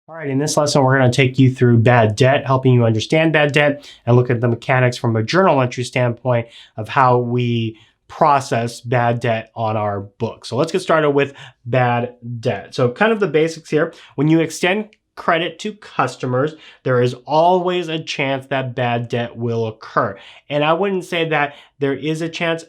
All right, in this lesson, we're going to take you through bad debt, helping you understand bad debt and look at the mechanics from a journal entry standpoint of how we process bad debt on our book. So let's get started with bad debt. So kind of the basics here. When you extend credit to customers, there is always a chance that bad debt will occur. And I wouldn't say that there is a chance,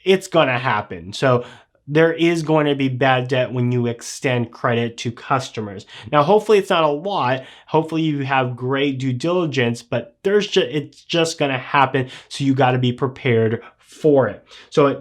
it's going to happen. So there is going to be bad debt when you extend credit to customers. Now, hopefully it's not a lot. Hopefully you have great due diligence, but it's just going to happen. So you got to be prepared for it. So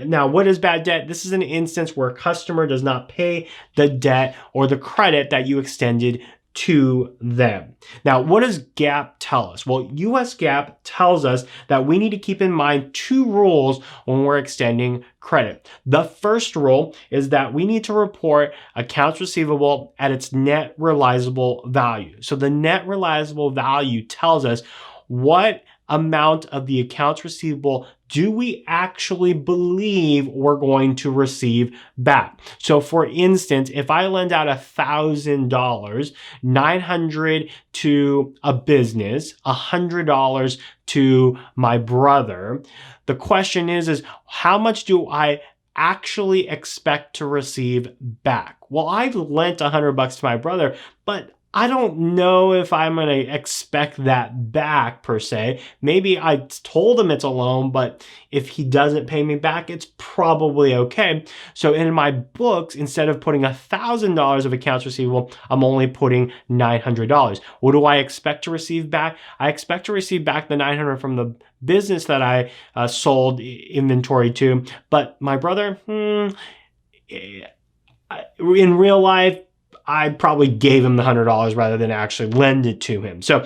now what is bad debt? This is an instance where a customer does not pay the debt or the credit that you extended to them. Now, what does GAAP tell us? Well, US GAAP tells us that we need to keep in mind two rules when we're extending credit. The first rule is that we need to report accounts receivable at its net realizable value. So the net realizable value tells us what amount of the accounts receivable do we actually believe we're going to receive back. So for instance, if I lend out $1,000, $900 to a business, $100 to my brother, the question is how much do I actually expect to receive back? Well, I've lent $100 to my brother, but I don't know if I'm going to expect that back per se. Maybe I told him it's a loan, but if he doesn't pay me back, it's probably okay. So in my books, instead of putting $1,000 of accounts receivable, I'm only putting $900. What do I expect to receive back? I expect to receive back the $900 from the business that I sold inventory to. But my brother, in real life, I probably gave him the $100 rather than actually lend it to him. So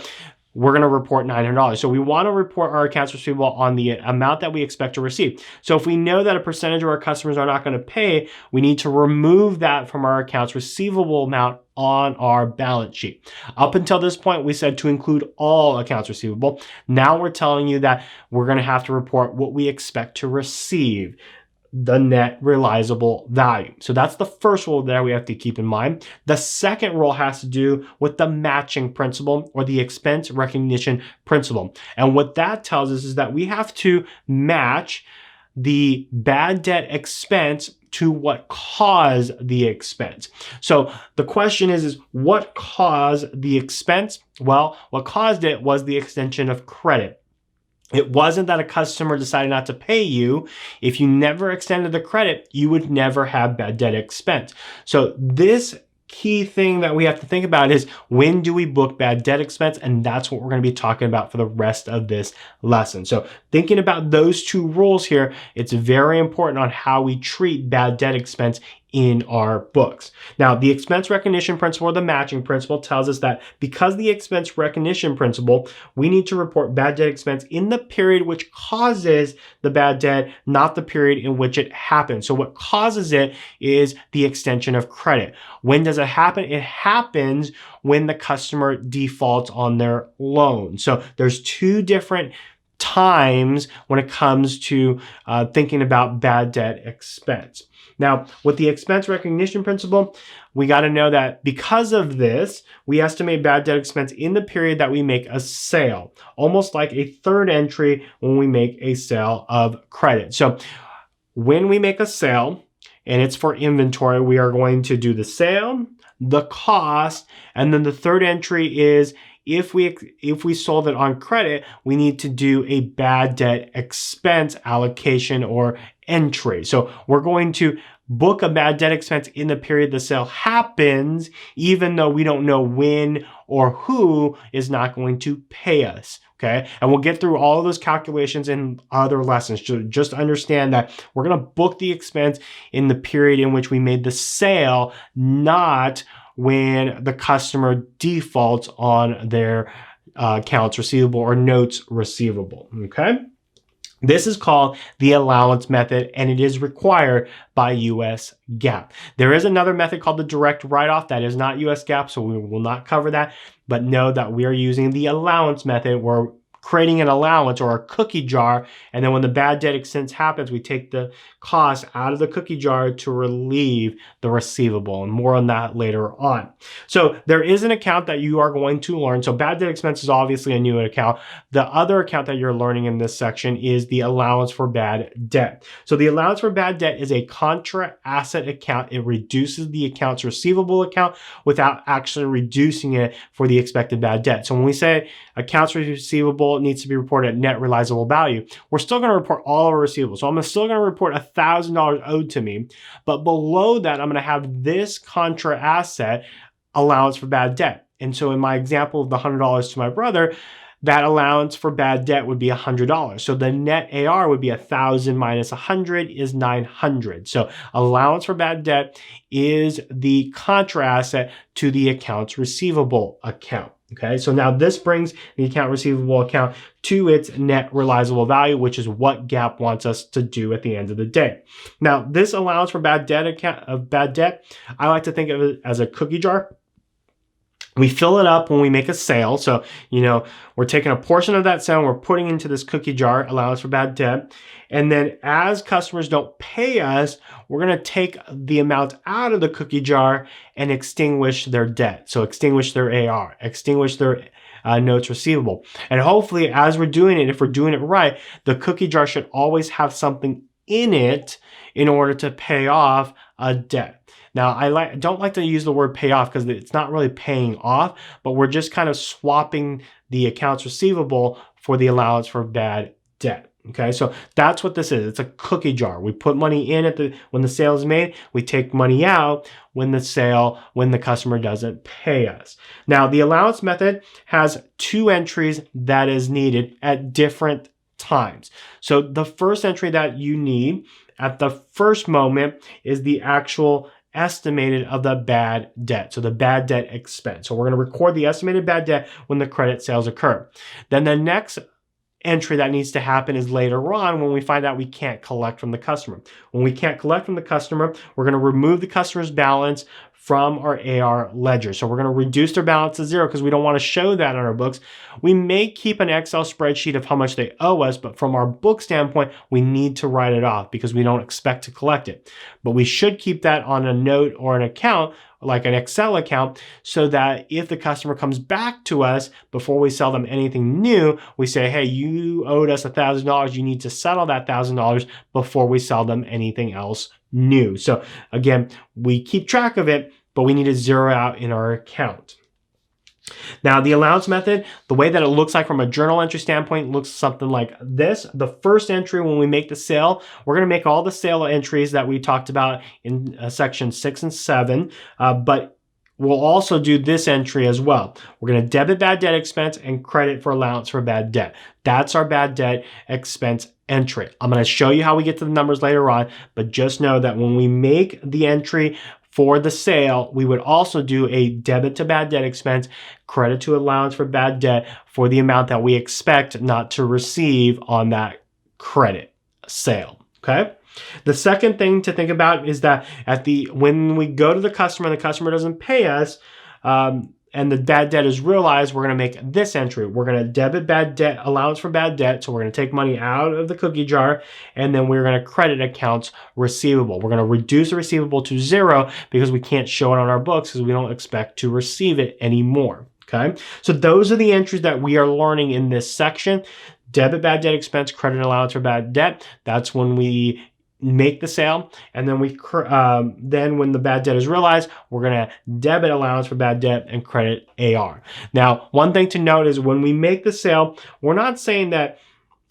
we're going to report $900. So we want to report our accounts receivable on the amount that we expect to receive. So if we know that a percentage of our customers are not going to pay, we need to remove that from our accounts receivable amount on our balance sheet. Up until this point, we said to include all accounts receivable. Now we're telling you that we're going to have to report what we expect to receive, the net realizable value. So that's the first rule that we have to keep in mind. The second rule has to do with the matching principle or the expense recognition principle. And what that tells us is that we have to match the bad debt expense to what caused the expense. So the question is what caused the expense? Well, what caused it was the extension of credit. It wasn't that a customer decided not to pay you. If you never extended the credit, you would never have bad debt expense. So this key thing that we have to think about is when do we book bad debt expense? And that's what we're going to be talking about for the rest of this lesson. So thinking about those two rules here, it's very important on how we treat bad debt expense in our books. Now, the expense recognition principle or the matching principle tells us that because the expense recognition principle, we need to report bad debt expense in the period which causes the bad debt, not the period in which it happens. So what causes it is the extension of credit. When does it happen? It happens when the customer defaults on their loan. So there's two different times when it comes to thinking about bad debt expense. Now, with the expense recognition principle, we got to know that because of this, we estimate bad debt expense in the period that we make a sale, almost like a third entry when we make a sale of credit. So when we make a sale and it's for inventory, we are going to do the sale, the cost, and then the third entry is if we sold it on credit, we need to do a bad debt expense allocation or entry. So we're going to book a bad debt expense in the period the sale happens, even though we don't know when or who is not going to pay us. Okay. And we'll get through all of those calculations in other lessons. Just understand that we're going to book the expense in the period in which we made the sale, not when the customer defaults on their accounts receivable or notes receivable. Okay. This is called the allowance method, and it is required by US GAAP. There is another method called the direct write-off that is not US GAAP, so we will not cover that, but know that we are using the allowance method where creating an allowance or a cookie jar. And then when the bad debt expense happens, we take the cost out of the cookie jar to relieve the receivable. And more on that later on. So there is an account that you are going to learn. So bad debt expense is obviously a new account. The other account that you're learning in this section is the allowance for bad debt. So the allowance for bad debt is a contra asset account. It reduces the accounts receivable account without actually reducing it for the expected bad debt. So when we say accounts receivable needs to be reported at net realizable value, we're still going to report all of our receivables. So I'm still going to report $1,000 owed to me, but below that, I'm going to have this contra asset allowance for bad debt. And so in my example of the $100 to my brother, that allowance for bad debt would be $100. So the net AR would be 1,000 minus 100 is 900. So allowance for bad debt is the contra asset to the accounts receivable account. Okay, so now this brings the account receivable account to its net realizable value, which is what GAAP wants us to do at the end of the day. Now, this allowance for bad debt, I like to think of it as a cookie jar. We fill it up when we make a sale. So, we're taking a portion of that sale and we're putting into this cookie jar, allowance for bad debt. And then as customers don't pay us, we're going to take the amount out of the cookie jar and extinguish their debt. So extinguish their AR, extinguish their notes receivable. And hopefully as we're doing it, if we're doing it right, the cookie jar should always have something in it in order to pay off a debt. Now, I don't like to use the word pay off because it's not really paying off, but we're just kind of swapping the accounts receivable for the allowance for bad debt. Okay, so that's what this is. It's a cookie jar. We put money in when the sale is made. We take money out when the customer doesn't pay us. Now, the allowance method has two entries that is needed at different times. So the first entry that you need at the first moment is the actual estimated of the bad debt. So the bad debt expense. So we're going to record the estimated bad debt when the credit sales occur. Then the next entry that needs to happen is later on when we find out we can't collect from the customer. When we can't collect from the customer, we're going to remove the customer's balance from our AR ledger. So we're going to reduce their balance to zero because we don't want to show that on our books. We may keep an Excel spreadsheet of how much they owe us, but from our book standpoint, we need to write it off because we don't expect to collect it. But we should keep that on a note or an account, like an Excel account, so that if the customer comes back to us before we sell them anything new, we say, hey, you owed us $1,000. You need to settle that $1,000 before we sell them anything else new. So again, we keep track of it, but we need to zero out in our account. Now, the allowance method, the way that it looks like from a journal entry standpoint, looks something like this. The first entry, when we make the sale, we're going to make all the sale entries that we talked about in section 6 and 7, but we'll also do this entry as well. We're going to debit bad debt expense and credit for allowance for bad debt. That's our bad debt expense entry. I'm going to show you how we get to the numbers later on, but just know that when we make the entry for the sale, we would also do a debit to bad debt expense, credit to allowance for bad debt for the amount that we expect not to receive on that credit sale. Okay. The second thing to think about is that when we go to the customer and the customer doesn't pay us, and the bad debt is realized, we're going to make this entry. We're going to debit bad debt, allowance for bad debt. So we're going to take money out of the cookie jar, and then we're going to credit accounts receivable. We're going to reduce the receivable to zero because we can't show it on our books because we don't expect to receive it anymore. Okay. So those are the entries that we are learning in this section. Debit bad debt expense, credit allowance for bad debt. That's when we make the sale, and then then when the bad debt is realized, we're going to debit allowance for bad debt and credit AR. Now, one thing to note is when we make the sale, we're not saying that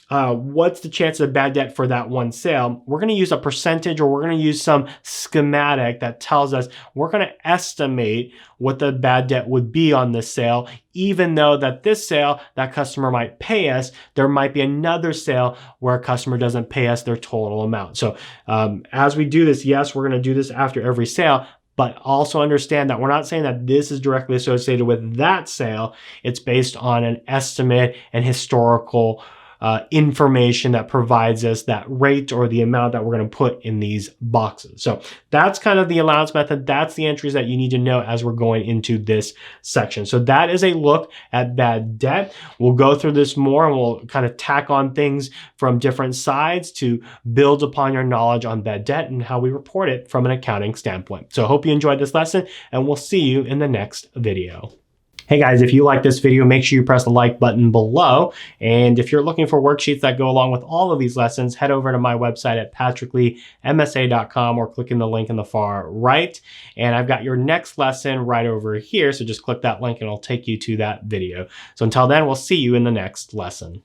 what's the chance of bad debt for that one sale. We're going to use a percentage, or we're going to use some schematic that tells us we're going to estimate what the bad debt would be on this sale, even though that this sale, that customer might pay us. There might be another sale where a customer doesn't pay us their total amount. So as we do this, yes, we're going to do this after every sale, but also understand that we're not saying that this is directly associated with that sale. It's based on an estimate and historical information that provides us that rate or the amount that we're going to put in these boxes. So that's kind of the allowance method. That's the entries that you need to know as we're going into this section. So that is a look at bad debt. We'll go through this more and we'll kind of tack on things from different sides to build upon your knowledge on bad debt and how we report it from an accounting standpoint. So I hope you enjoyed this lesson, and we'll see you in the next video. Hey guys, if you like this video, make sure you press the like button below. And if you're looking for worksheets that go along with all of these lessons, head over to my website at patrickleemsa.com or clicking the link in the far right. And I've got your next lesson right over here. So just click that link and it'll take you to that video. So until then, we'll see you in the next lesson.